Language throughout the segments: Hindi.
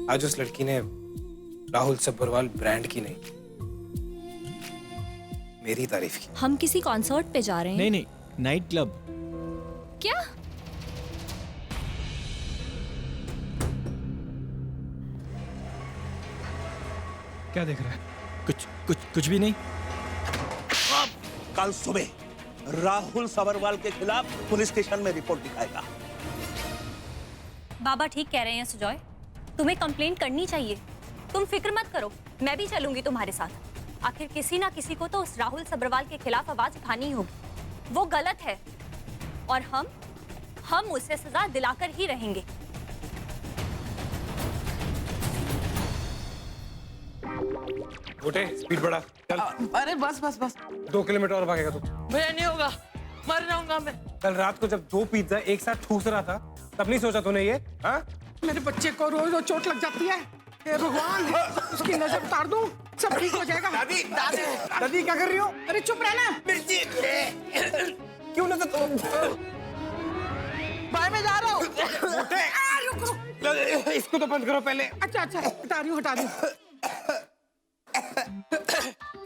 आज उस लड़की ने राहुल सब्बरवाल ब्रांड की नहीं, मेरी तारीफ की। हम किसी कॉन्सर्ट पे जा रहे हैं। नहीं नहीं, नाइट क्लब। क्या? क्या देख रहा है? कुछ भी नहीं। कल सुबह राहुल सब्बरवाल के खिलाफ पुलिस स्टेशन में रिपोर्ट दिखाएगा। बाबा ठीक कह रहे हैं सुजॉय, तुम्हें कंप्लेंट करनी चाहिए। तुम फिक्र मत करो, मैं भी चलूंगी तुम्हारे साथ। आखिर किसी ना किसी को तो उस राहुल सब्बरवाल के खिलाफ आवाज उठानी होगी। वो गलत है और हम उसे सजा दिलाकर ही रहेंगे। उठे, स्पीड बढ़ा, चल। अरे बस 2 किलोमीटर और भागेगा तू। भैया नहीं होगा, मर जाऊंगा मैं। कल रात को जब 2 पिज्जा एक साथ ठूस रहा था तब नहीं सोचा तूने ये? हाँ? मेरे बच्चे को रोज रोज चोट लग जाती है। हे भगवान, उसकी नजर उतार दूं, सब ठीक हो जाएगा। दादी दादी क्या कर रही हो? अरे चुप रहना। क्यों नजर? भाई मैं जा रहा हूँ। रुको, इसको तो बंद करो पहले। अच्छा हटा रही हूँ।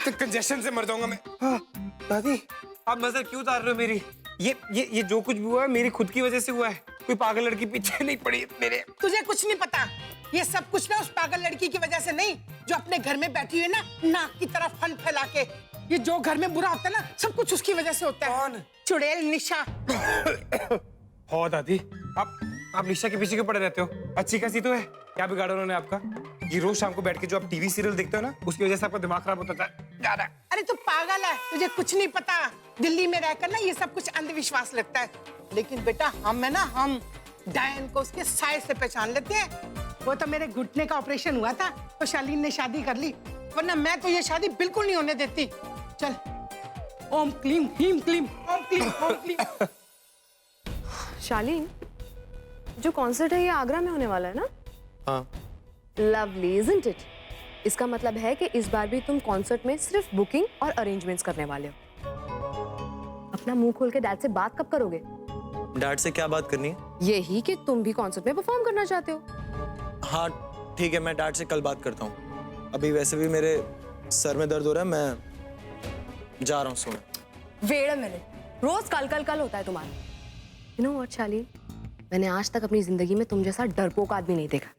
तो कंजेशन से मर जाऊंगा मैं। हाँ, दादी आप नजर क्यों उतार रहे हो मेरी? ये जो कुछ भी हुआ है मेरी खुद की वजह से हुआ है। कोई पागल लड़की पीछे नहीं पड़ी मेरे। तुझे कुछ नहीं पता, ये सब कुछ ना उस पागल लड़की की वजह से नहीं, जो अपने घर में बैठी हुई है ना, नाक की तरफ फन फैला के। ये जो घर में बुरा होता है ना, सब कुछ उसकी वजह से होता है। कौन? चुड़ैल निशा। हो दादी, आप निशा के पीछे क्यों पड़े रहते हो? अच्छी खासी तो है, क्या बिगाड़ा उन्होंने आपका? ये रोज शाम को बैठ के जो आप टीवी सीरियल देखते हो ना, उसकी वजह से आपका दिमाग खराब होता जा रहा है। अरे तू पागल है, तुझे कुछ नहीं पता। दिल्ली में रहकर ना ये सब कुछ अंधविश्वास लगता है, लेकिन बेटा हम डायन को उसके साय से पहचान लेते हैं। वो तो मेरे घुटने का ऑपरेशन हुआ था तो शालीन ने शादी कर ली, वरना मैं तो ये शादी बिल्कुल नहीं होने देती। चल, ओम क्लीम ह्रीम क्लीम, ओम क्लीम ओम क्लीम। शालीन, जो कॉन्सर्ट है ये आगरा में होने वाला है ना? हाँ। Lovely, isn't it? इसका मतलब है कि इस बार भी तुम कॉन्सर्ट में सिर्फ बुकिंग और अरेंजमेंट्स करने वाले हो। अपना मुंह खोल के डैड से बात कब करोगे? डैड से क्या बात करनी है? यही कि तुम भी कॉन्सर्ट में परफॉर्म करना चाहते हो। हाँ ठीक है, मैं डैड से कल बात करता हूँ। अभी वैसे भी मेरे सर में दर्द हो रहा है, मैं जा रहा हूँ सोने। वेट अ मिनट, रोज कल होता है तुम्हारा। यू नो व्हाट शालीन, मैंने आज तक अपनी जिंदगी में तुम जैसा डरपोक आदमी नहीं देखा।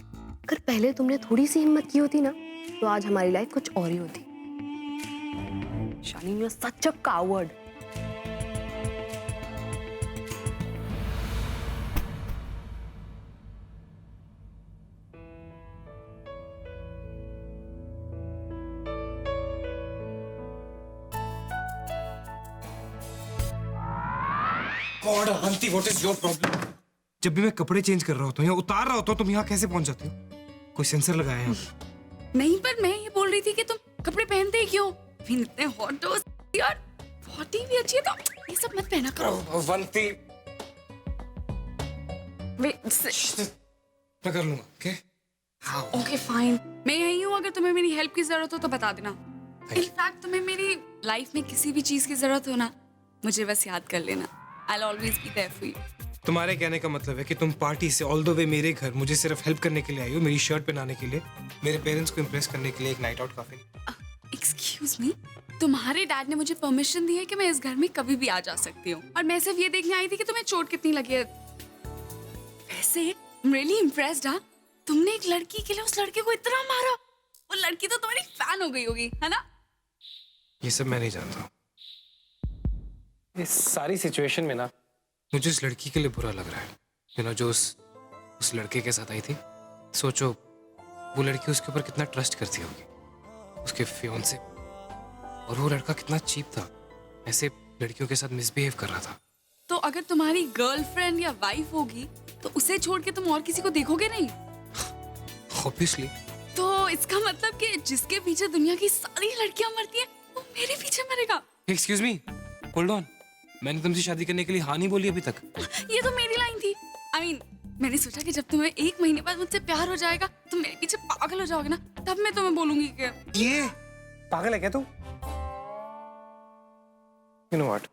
अगर पहले तुमने थोड़ी सी हिम्मत की होती ना, तो आज हमारी लाइफ कुछ और ही होती। Shalin, you are such a coward. God, Avanti, what is your problem? जब भी मैं कपड़े चेंज कर रहा होता हूँ या उतार रहा होता हूँ, तुम यहाँ कैसे पहुंच जाती हो? कोई सेंसर लगाया है? नहीं, पर मैं ये बोल रही थी कि तुम कपड़े पहनते ही क्यों? फिर इतने हॉट हो यार, बॉडी भी अच्छी है तो ये सब मत पहना करो। अवंती, मैं कर लूंगा, ओके? ओके फाइन, मैं यही हूँ। अगर तुम्हें मेरी हेल्प की जरूरत हो तो बता देना। इनफैक्ट तुम्हें मेरी लाइफ में किसी भी चीज की जरूरत हो ना, मुझे बस याद कर लेना। I'll always be there for you. तुम्हारे कहने का मतलब है कि तुम पार्टी से ऑल द वे मेरे घर मुझे सिर्फ हेल्प करने के लिए आई हो, मेरी शर्ट पहनाने के लिए, मेरे पेरेंट्स को इम्प्रेस करने के लिए एक नाइट आउट काफी नहीं? एक्सक्यूज मी, तुम्हारे डैड ने मुझे परमिशन दी है कि मैं इस घर में कभी भी आ जा सकती हूँ, और मैं सिर्फ ये देखने आई थी कि तुम्हें चोट कितनी लगी है। वैसे I'm really impressed, हाँ? तुमने एक लड़की के लिए उस लड़के को इतना मारा, वो लड़की तो तुम्हारी फैन हो गई होगी, है ना? ये सब मैं नहीं जानता। इस सारी सिचुएशन में ना मुझे इस लड़की के लिए बुरा लग रहा है। जो उस लड़के के साथ आई थी, सोचो वो लड़की उसके ऊपर कितना ट्रस्ट करती होगी, उसके फियोंसे, और वो लड़का कितना चीप था, ऐसे लड़कियों के साथ मिसबिहेव कर रहा था। तो अगर तुम्हारी गर्लफ्रेंड या वाइफ होगी तो उसे छोड़ के तुम और किसी को देखोगे नहीं? Obviously। तो इसका मतलब कि जिसके पीछे दुनिया की सारी लड़कियां मरती हैं, वो मेरे पीछे मरेगा। Excuse me, hold on। मैंने तुमसे शादी करने के लिए हाँ नहीं बोली अभी तक। ये तो मेरी लाइन थी। I mean, मैंने सोचा कि जब तुम्हें 1 महीने बाद मुझसे प्यार हो जाएगा, तुम मेरे पीछे पागल हो जाओगे ना, तब मैं तुम्हें बोलूंगी कि ये पागल है क्या तू? You know what?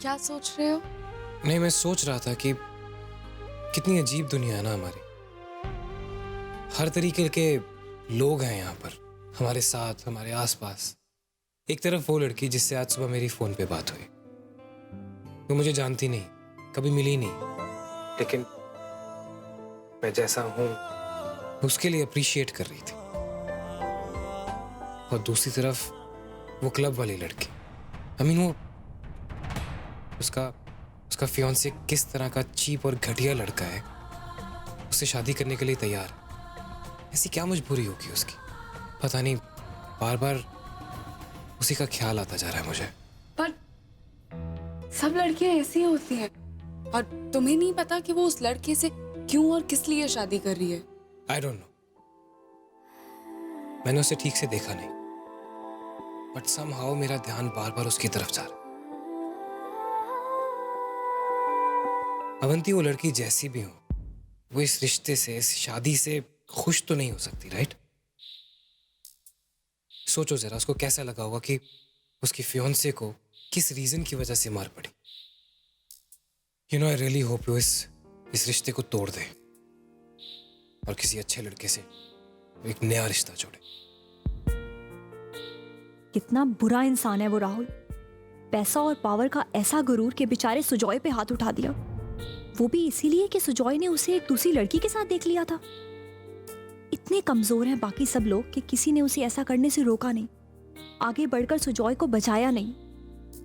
क्या सोच रहे हो? नहीं, मैं सोच रहा था कि कितनी अजीब दुनिया है ना हमारी। हर तरीके के लोग हैं यहाँ पर, हमारे साथ, हमारे आसपास। एक तरफ वो लड़की जिससे आज सुबह मेरी फोन पे बात हुई, वो मुझे जानती नहीं, कभी मिली नहीं, लेकिन मैं जैसा हूं उसके लिए अप्रिशिएट कर रही थी। और दूसरी तरफ वो क्लब वाली लड़की, वो उसका फियांसे किस तरह का चीप और घटिया लड़का है, उससे शादी करने के लिए तैयार है। ऐसी क्या मजबूरी होगी उसकी, पता नहीं। बार बार उसी का ख्याल आता जा रहा है मुझे। पर सब लड़कियां ऐसी होती हैं, और तुम्हें नहीं पता कि वो उस लड़के से क्यों और किस लिए शादी कर रही है? आई डोंट नो, मैंने उसे ठीक से देखा नहीं, बट समहाउ मेरा ध्यान बार बार उसकी तरफ जा रहा। अवंती, वो लड़की जैसी भी हो, वो इस रिश्ते से, इस शादी से खुश तो नहीं हो सकती, राइट? सोचो जरा, उसको कैसा लगा होगा कि उसकी फियांसे को किस रीजन की वजह से मार पड़ी। आई रियली होप वो इस रिश्ते को तोड़ दे और किसी अच्छे लड़के से एक नया रिश्ता जोड़े। कितना बुरा इंसान है वो राहुल। पैसा और पावर का ऐसा गुरूर कि बेचारे सुजॉय पे हाथ उठा दिया, वो भी इसीलिए कि सुजॉय ने उसे एक दूसरी लड़की के साथ देख लिया था। इतने कमजोर हैं बाकी सब लोग कि किसी ने उसे ऐसा करने से रोका नहीं, आगे बढ़कर सुजॉय को बचाया नहीं।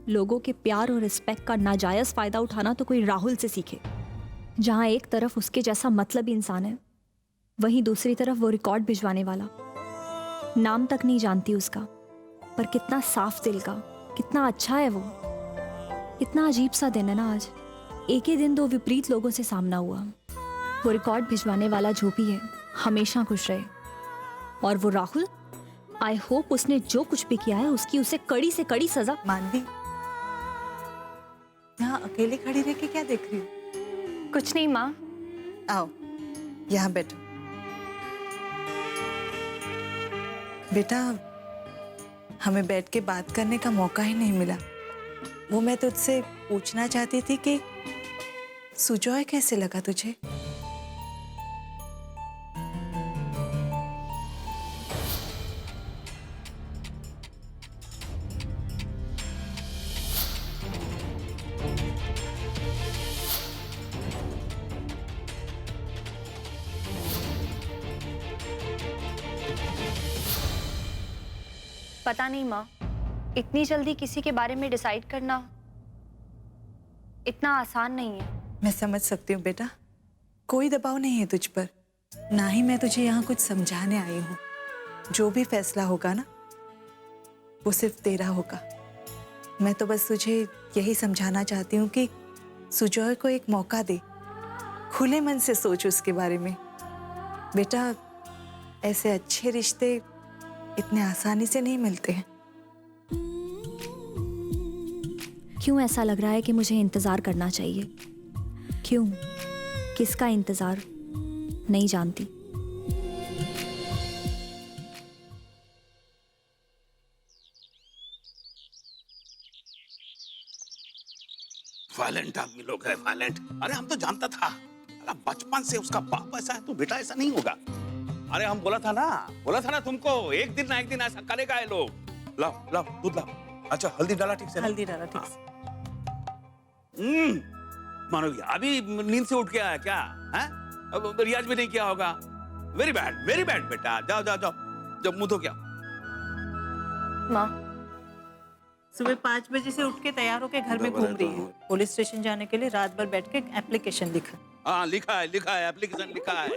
लोगों के प्यार और रिस्पेक्ट का नाजायज फायदा उठाना तो कोई राहुल से सीखे। जहां एक तरफ उसके जैसा मतलबी इंसान है, वहीं दूसरी तरफ वो रिकॉर्ड भिजवाने वाला। नाम तक नहीं जानती उसका, पर कितना साफ दिल का, कितना अच्छा है वो। कितना अजीब सा दिन है ना आज। एक ही दिन दो विपरीत लोगों से सामना हुआ। वो रिकॉर्ड भिजवाने वाला जो भी है, हमेशा खुश रहे। और वो राहुल, आई होप उसने जो कुछ भी किया है उसकी उसे कड़ी से कड़ी सजा। मानवी, यहाँ अकेले खड़ी रह के क्या देख रही हो? कुछ नहीं माँ। आओ, यहाँ बैठो। बेटा, हमें बैठ के बात करने का मौका ही नहीं मिला। वो मैं तुझसे पूछना चाहती थी कि सुजॉय कैसे लगा तुझे? पता नहीं माँ, इतनी जल्दी किसी के बारे में डिसाइड करना इतना आसान नहीं है। मैं समझ सकती हूँ बेटा, कोई दबाव नहीं है तुझ पर, ना ही मैं तुझे यहाँ कुछ समझाने आई हूँ। जो भी फैसला होगा ना, वो सिर्फ तेरा होगा। मैं तो बस तुझे यही समझाना चाहती हूँ कि सुजॉय को एक मौका दे, खुले मन से सोच उसके बारे में। बेटा, ऐसे अच्छे रिश्ते इतने आसानी से नहीं मिलते हैं। क्यों ऐसा लग रहा है कि मुझे इंतजार करना चाहिए? क्यों? किसका इंतजार? नहीं जानती। वायलेंट आदमी लोग है, वायलेंट। अरे हम तो जानता था, अरे बचपन से उसका बाप ऐसा है तो बेटा ऐसा नहीं होगा। अरे हम बोला था ना तुमको, एक दिन ना एक दिन ऐसा करेगा ये लोग। लाओ लाओ दूध लाओ। अच्छा, हल्दी डाला ठीक से? हल्दी डाला ठीक से। मानवी अभी नींद से उठ के आया क्या? हैं? अब रियाज भी नहीं किया होगा। वेरी बैड बेटा। जाओ जाओ जाओ, जब मुंह धो क्या। माँ, सुबह 5 बजे से उठ के तैयार होके घर में घूम रही है। पुलिस स्टेशन जाने के लिए रात भर बैठ के एप्लीकेशन लिखा। हाँ, लिखा है एप्लीकेशन लिखा है।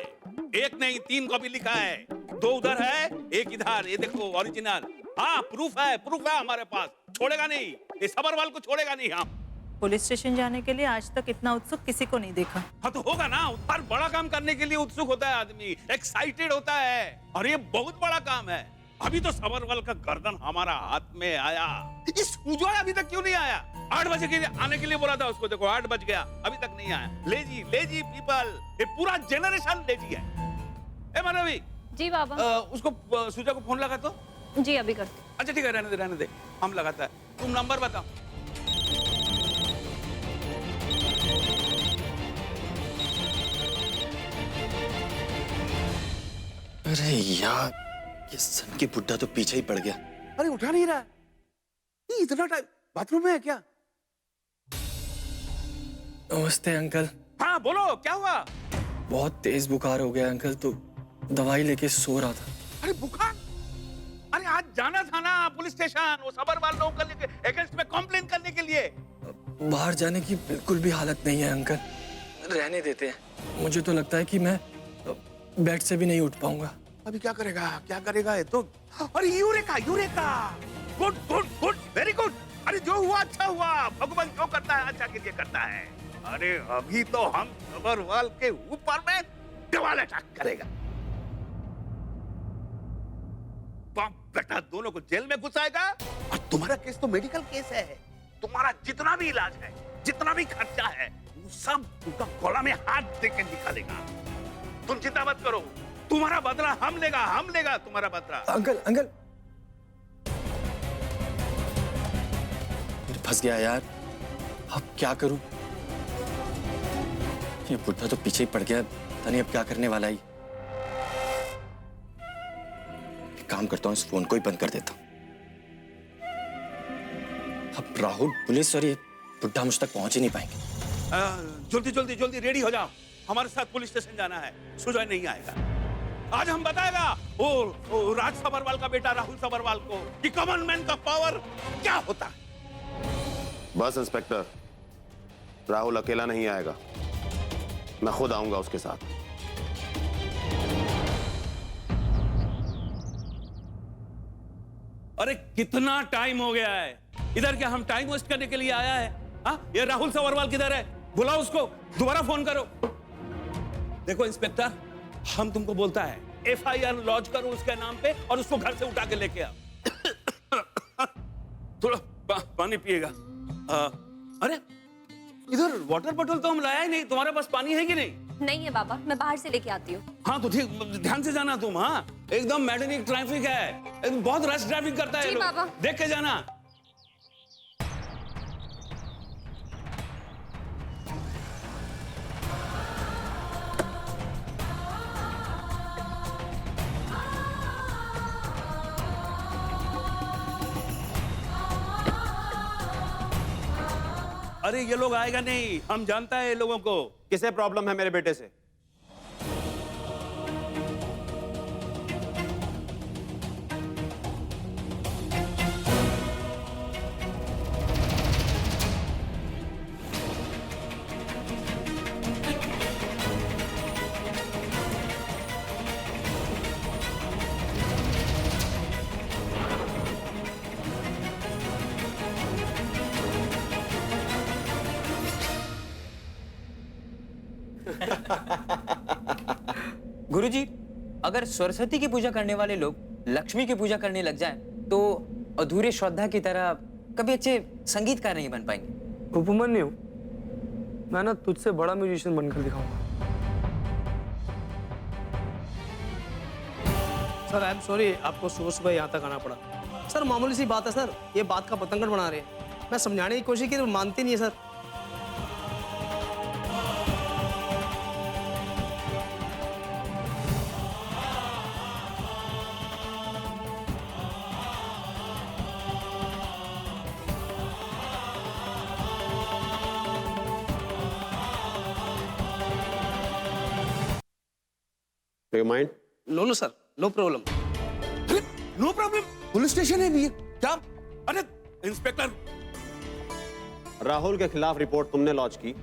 एक नहीं 3 कॉपी लिखा है। 2 उधर है, 1 इधर। ये देखो ओरिजिनल। हाँ, प्रूफ है हमारे पास। छोड़ेगा नहीं, ये सबरवाल को छोड़ेगा नहीं हम। पुलिस स्टेशन जाने के लिए आज तक इतना उत्सुक किसी को नहीं देखा। हाँ तो होगा ना, हर बड़ा काम करने के लिए उत्सुक होता है आदमी, एक्साइटेड होता है। और ये बहुत बड़ा काम है। अभी तो सबरवाल का गर्दन हमारा हाथ में आया। इस सुजॉय अभी तक क्यों नहीं आया? 8 बजे के लिए आने के लिए बोला था उसको, देखो 8 बज गया, अभी तक नहीं आया। लेजी पीपल, ये पूरा जनरेशन लेजी है। ए मानवी जी बाबा। उसको सुजॉय को फोन लगा तो। जी अभी करते। अच्छा ठीक है, रहने दे, हम लगाता है। तुम नंबर बताओ। अरे यार, ये सन की बुड्ढा तो पीछे ही पड़ गया। अरे उठा नहीं रहा है। ये इतना टाइम बाथरूम में है क्या? नमस्ते अंकल। हाँ बोलो, क्या हुआ? बहुत तेज बुखार हो गया अंकल, तो दवाई लेके सो रहा था। अरे बुखार? अरे आज जाना था ना पुलिस स्टेशन, वो सबरवाल लोगों के अगेंस्ट में कंप्लेन करने के लिए। बाहर जाने की बिल्कुल भी हालत नहीं है अंकल, रहने देते हैं। मुझे तो लगता है कि मैं बेड से भी नहीं उठ पाऊंगा। अभी क्या करेगा, क्या करेगा ये तो? अरे eureka, eureka, good good good, very good. अरे जो हुआ अच्छा हुआ, भगवान जो करता है अच्छा के लिए करता है। अरे अभी तो हम सबरवाल के ऊपर में दीवार अटैक करेगा। बाप बेटा दोनों को जेल में घुसाएगा, और तुम्हारा केस तो मेडिकल केस है। तुम्हारा जितना भी इलाज है, जितना भी खर्चा है, वो सब उनका गला में हाथ दे के निकालेगा। तुम चिंता मत करो, तुम्हारा बदला हम लेगा तुम्हारा बदला। अंकल अंकल, फंस गया यार, अब क्या करूं? ये बुढ़ा तो पीछे ही पड़ गया, पता नहीं अब क्या करने वाला ही। एक काम करता हूं, इस फोन को ही बंद कर देता हूं। अब राहुल, पुलिस और ये बुढ़ा मुझ तक पहुंच ही नहीं पाएंगे। जल्दी जल्दी जल्दी रेडी हो जाओ, हमारे साथ पुलिस स्टेशन जाना है। सुजय नहीं आएगा। आज हम बताएगा वो राज सबरवाल का बेटा राहुल सबरवाल को कि कॉमन मैन का पावर क्या होता है। बस इंस्पेक्टर, राहुल अकेला नहीं आएगा, मैं खुद आऊंगा उसके साथ। अरे कितना टाइम हो गया है, इधर क्या हम टाइम वेस्ट करने के लिए आया है? हाँ, ये राहुल सबरवाल किधर है? बुलाओ उसको, दोबारा फोन करो। देखो इंस्पेक्टर, हम तुमको बोलता है FIR लॉन्च करो उसके नाम पे और उसको घर से उठा के लेके आओ। थोड़ा पानी पिएगा। अरे इधर वाटर बॉटल तो हम लाया ही नहीं, तुम्हारे पास पानी है कि नहीं? नहीं है बाबा, मैं बाहर से लेके आती हूँ। हाँ तो ठीक, ध्यान से जाना तुम। हाँ एकदम मैडनी ट्रैफिक है, बहुत रश ड्राइविंग करता है जी लोग। बाबा। देख के जाना। अरे ये लोग आएगा नहीं, हम जानता है ये लोगों को। किसे प्रॉब्लम है मेरे बेटे से? गुरुजी, अगर सरस्वती की पूजा करने वाले लोग लक्ष्मी की पूजा करने लग जाएं, तो अधूरे श्रद्धा की तरह कभी अच्छे संगीतकार नहीं बन पाएंगे। उपमन्यु, मैं ना तुझसे बड़ा म्यूजिशियन बनकर दिखाऊंगा। सर आई एम सॉरी, आपको सुबह सुबह यहाँ तक आना पड़ा। सर मामूली सी बात है सर, ये बात का पतंगड़ बना रहे हैं। मैं समझाने की कोशिश की तो मानते नहीं है sir. Mind? No sir, no problem. No problem? Police station है भी क्या? अरे इंस्पेक्टर, राहुल के खिलाफ रिपोर्ट तुमने लॉन्च की?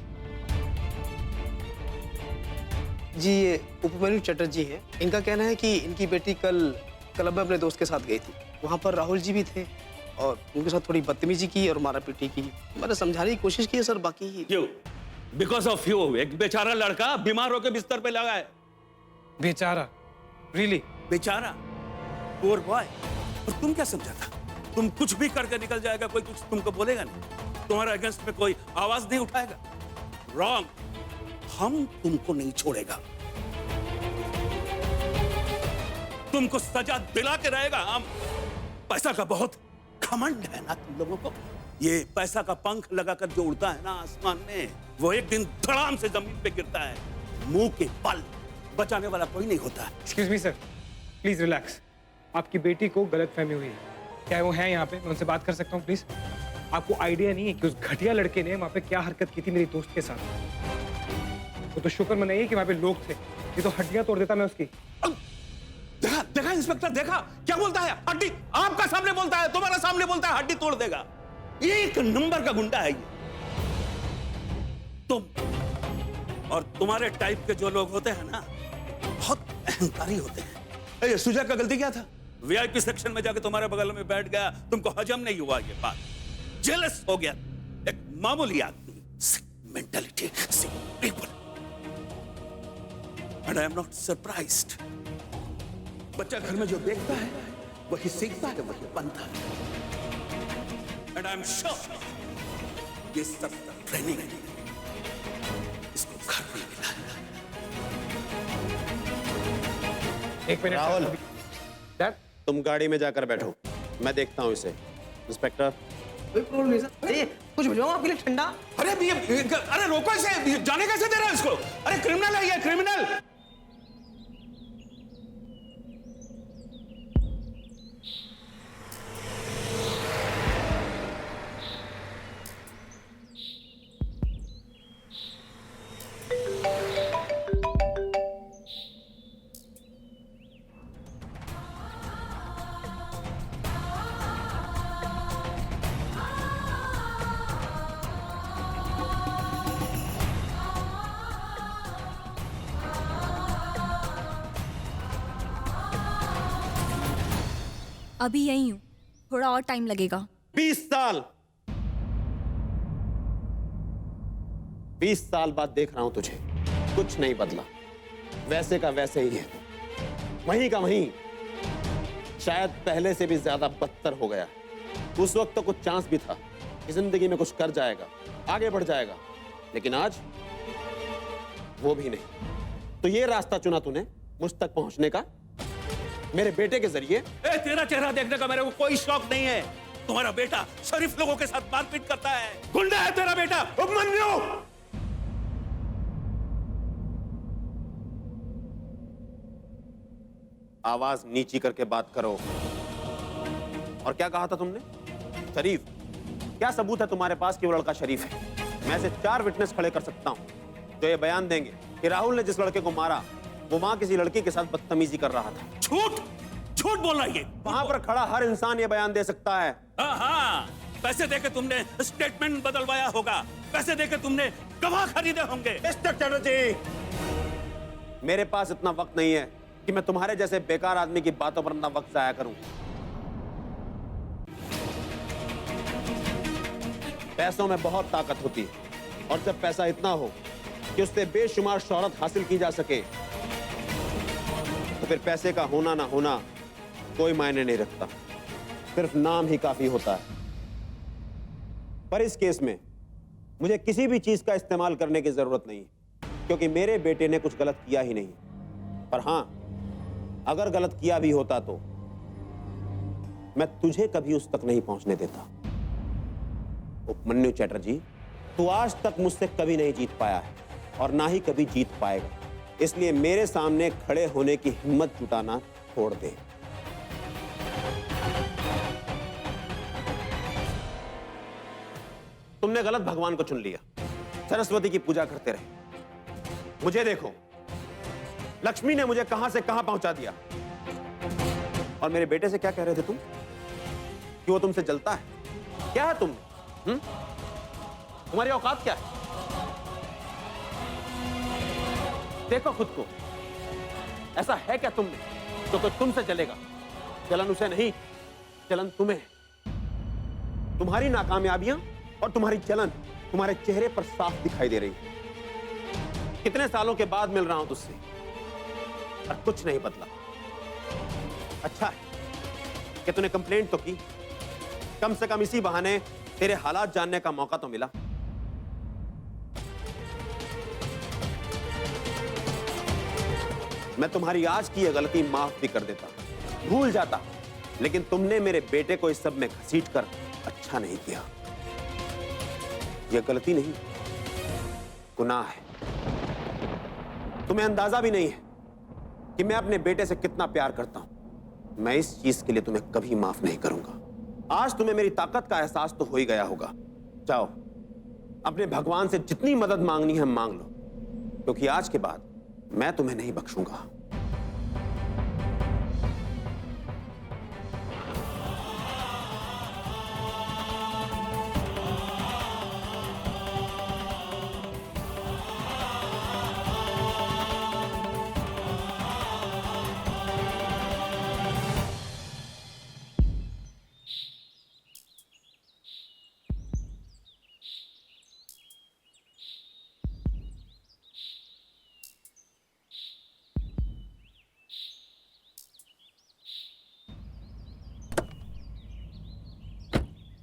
जी ये उपमन्यु चटर्जी है। इनका कहना है कि इनकी बेटी कल क्लब में अपने दोस्त के साथ गई थी, वहाँ पर राहुल जी भी थे और उनके साथ थोड़ी बदतमीजी की और मारा पीटी की। मैंने समझाने की कोशिश की है सर, बाकी क्यों? बिकॉज ऑफ यू एक बेचारा लड़का बीमार होकर बिस्तर पे लगा है। बेचारा? रियली? बेचारा? पोर बॉय। और तुम क्या समझा था? तुम कुछ भी करके निकल जाएगा, कोई कुछ तुमको बोलेगा नहीं, तुम्हारा अगेंस्ट में कोई आवाज नहीं उठाएगा। रॉन्ग, हम तुमको नहीं छोड़ेगा, तुमको सजा दिला के रहेगा हम। पैसा का बहुत घमंड है ना तुम लोगों को। ये पैसा का पंख लगाकर जो उड़ता है ना आसमान में, वो एक दिन धड़ाम से जमीन पे गिरता है। मुंह के बल बचाने वाला कोई नहीं होता। Excuse me sir, please relax. आपकी बेटी को गलतफहमी हुई है। क्या वो है यहाँ पे? मैं उनसे बात कर सकता हूँ प्लीज? आपको आइडिया नहीं है कि उस घटिया लड़के ने वहाँ पे क्या हरकत की थी मेरी दोस्त के साथ। वो तो शुक्र मनाइए कि वहाँ पे लोग थे, ये तो हड्डियां तोड़ देता मैं उसकी। देखा देखा इंस्पेक्टर, देखा क्या बोलता है? हड्डी आपका सामने बोलता है, तुम्हारा सामने बोलता है हड्डी तोड़ देगा। एक नंबर का गुंडा है ये। तुम और तुम्हारे टाइप के जो लोग होते हैं ना, बहुत अहंकारी होते हैं। ये सुजय का गलती क्या था? वीआईपी सेक्शन में जाके तुम्हारे बगल में बैठ गया, तुमको हजम नहीं हुआ ये बात, जेलस हो गया। एक मामूली आदमी, sick mentality, sick people, and I am not surprised. बच्चा घर में जो देखता है वही सीखता है, वही बनता है। एंड आई एम श्योर ये सब ट्रेनिंग इसको घर में मिला है। एक मिनट राहुल, डैड, तुम गाड़ी में जाकर बैठो, मैं देखता हूँ इसे। इंस्पेक्टर, कोई प्रॉब्लम नहीं सर। अरे कुछ भिजवाऊं आपके लिए ठंडा? अरे अरे रोको इसे, जाने कैसे दे रहा है इसको? अरे क्रिमिनल है ये, क्रिमिनल। अभी यही हूँ, थोड़ा और टाइम लगेगा। 20 साल 20 साल बाद देख रहा हूं तुझे, कुछ नहीं बदला, वैसे का वैसे ही है, वहीं का वहीं, शायद पहले से भी ज्यादा बदतर हो गया। उस वक्त तो कुछ चांस भी था कि जिंदगी में कुछ कर जाएगा, आगे बढ़ जाएगा, लेकिन आज वो भी नहीं। तो ये रास्ता चुना तूने मुझ तक पहुंचने का, मेरे बेटे के जरिए। तेरा चेहरा देखने का मेरे को कोई शौक नहीं है। तुम्हारा बेटा शरीफ लोगों के साथ मारपीट करता है, गुंडा है तेरा बेटा, उपमन्यु। आवाज नीची करके बात करो। और क्या कहा था तुमने? शरीफ? क्या सबूत है तुम्हारे पास कि वो लड़का शरीफ है? मैं ऐसे 4 विटनेस खड़े कर सकता हूं जो ये बयान देंगे कि राहुल ने जिस लड़के को मारा वो वहां किसी लड़की के साथ बदतमीजी कर रहा था। झूठ झूठ बोल रहा है ये। वहां पर खड़ा हर इंसान ये बयान दे सकता है। हाँ, पैसे देके तुमने स्टेटमेंट बदलवाया होगा, पैसे देके तुमने गवाह खरीदे होंगे। मिस्टर चटर्जी, मेरे पास इतना वक्त नहीं है कि मैं तुम्हारे जैसे बेकार आदमी की बातों पर अपना वक्त जाया करूं। पैसों में बहुत ताकत होती है, और जब पैसा इतना हो कि उससे बेशुमार शोहरत हासिल की जा सके, तो फिर पैसे का होना ना होना कोई मायने नहीं रखता, सिर्फ नाम ही काफी होता है। पर इस केस में मुझे किसी भी चीज का इस्तेमाल करने की जरूरत नहीं, क्योंकि मेरे बेटे ने कुछ गलत किया ही नहीं। पर हां, अगर गलत किया भी होता तो मैं तुझे कभी उस तक नहीं पहुंचने देता। उपमन्यु चटर्जी, तू आज तक मुझसे कभी नहीं जीत पाया है और ना ही कभी जीत पाएगा, इसलिए मेरे सामने खड़े होने की हिम्मत जुटाना छोड़ दे। तुमने गलत भगवान को चुन लिया, सरस्वती की पूजा करते रहे। मुझे देखो, लक्ष्मी ने मुझे कहां से कहां पहुंचा दिया। और मेरे बेटे से क्या कह रहे थे तुम? कि वो तुमसे जलता है? क्या है तुम? तुम्हारी औकात क्या है? देखो खुद को, ऐसा है क्या तुमने तो कोई तुमसे चलेगा? चलन उसे नहीं, चलन तुम्हें। तुम्हारी नाकामयाबियां और तुम्हारी जलन तुम्हारे चेहरे पर साफ दिखाई दे रही है। कितने सालों के बाद मिल रहा हूं तुझसे और कुछ नहीं बदला। अच्छा है कि तूने कंप्लेंट तो की, कम से कम इसी बहाने तेरे हालात जानने का मौका तो मिला। मैं तुम्हारी आज की यह गलती माफ भी कर देता, भूल जाता, लेकिन तुमने मेरे बेटे को इस सब में घसीटकर अच्छा नहीं किया। यह गलती नहीं, गुनाह है। तुम्हें अंदाजा भी नहीं है कि मैं अपने बेटे से कितना प्यार करता हूं। मैं इस चीज के लिए तुम्हें कभी माफ नहीं करूंगा। आज तुम्हें मेरी ताकत का एहसास तो हो ही गया होगा। जाओ, अपने भगवान से जितनी मदद मांगनी है मांग लो, क्योंकि आज के बाद मैं तुम्हें नहीं बख्शूंगा।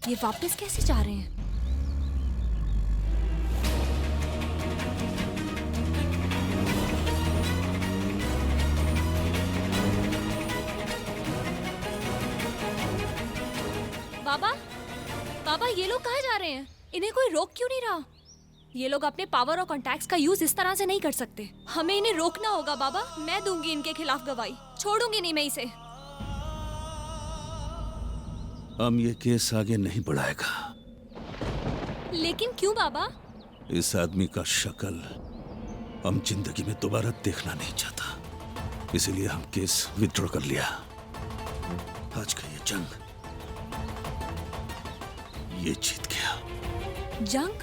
ये वापस कैसे जा रहे हैं? बाबा, बाबा ये लोग कहाँ जा रहे हैं? इन्हें कोई रोक क्यों नहीं रहा? ये लोग अपने पावर और कॉन्टैक्ट्स का यूज इस तरह से नहीं कर सकते। हमें इन्हें रोकना होगा बाबा। मैं दूंगी इनके खिलाफ गवाही, छोड़ूंगी नहीं मैं इसे। हम ये केस आगे नहीं बढ़ाएगा। लेकिन क्यों बाबा? इस आदमी का शक्ल हम जिंदगी में दोबारा देखना नहीं चाहता, इसीलिए हम केस विथड्रॉ कर लिया। आज का ये जंग ये जीत गया। जंग?